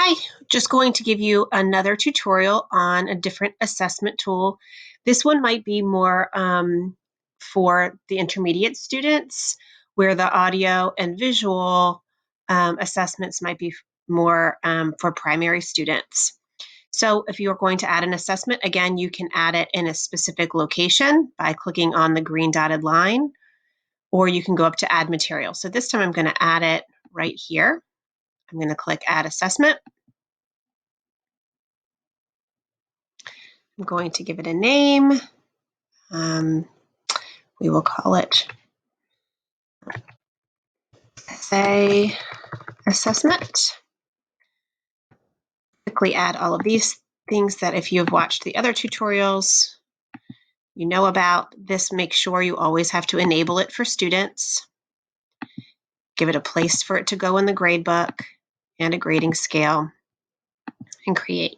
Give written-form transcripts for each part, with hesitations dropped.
Hi, just going to give you another tutorial on a different assessment tool. This one might be more for the intermediate students, where the audio and visual assessments might be more for primary students. So if you're going to add an assessment, again, you can add it in a specific location by clicking on the green dotted line, or you can go up to add material. So this time I'm going to add it right here. I'm going to click add assessment. I'm going to give it a name. We will call it essay assessment. Quickly add all of these things that if you have watched the other tutorials, you know about. This, make sure you always have to enable it for students. Give it a place for it to go in the grade book and a grading scale, and create.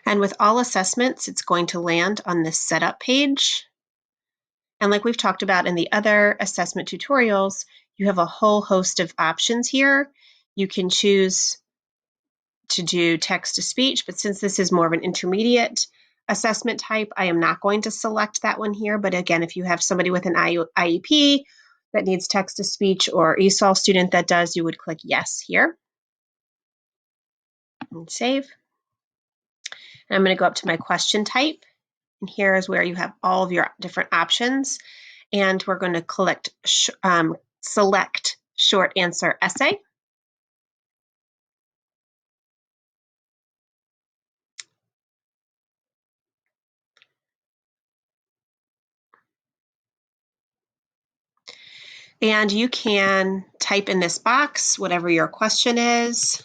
And with all assessments, it's going to land on this setup page. And like we've talked about in the other assessment tutorials, you have a whole host of options here. You can choose to do text to speech, but since this is more of an intermediate assessment type, I am not going to select that one here. But again, if you have somebody with an IEP that needs text to speech, or ESOL student that does, you would click yes here and save. And I'm going to go up to my question type, and here is where you have all of your different options. And we're going to select short answer essay. And you can type in this box whatever your question is.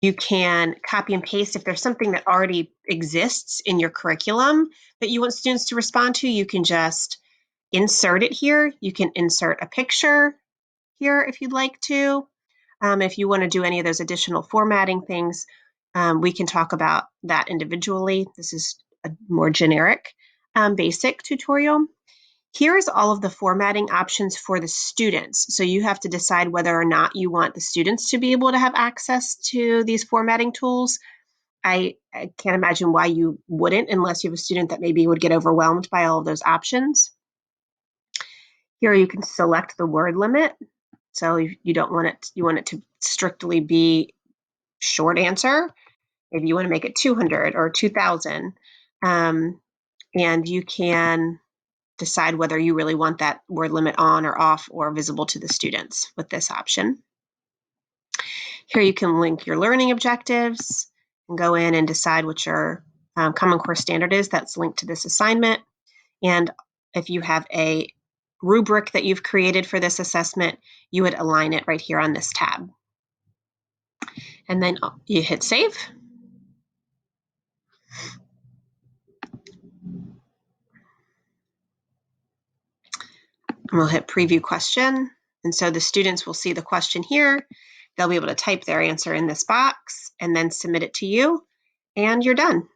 You can copy and paste if there's something that already exists in your curriculum that you want students to respond to. You can just insert it here. You can insert a picture here if you'd like to. If you want to do any of those additional formatting things, we can talk about that individually. This is a more generic, basic tutorial. Here's all of the formatting options for the students. So you have to decide whether or not you want the students to be able to have access to these formatting tools. I can't imagine why you wouldn't, unless you have a student that maybe would get overwhelmed by all of those options. Here you can select the word limit. So you don't want it, you want it to strictly be short answer. Maybe you want to make it 200 or 2000. And you can decide whether you really want that word limit on or off or visible to the students with this option. Here you can link your learning objectives and go in and decide what your Common Core standard is that's linked to this assignment. And if you have a rubric that you've created for this assessment, you would align it right here on this tab. And then you hit save. And we'll hit preview question. And so the students will see the question here. They'll be able to type their answer in this box and then submit it to you, and you're done.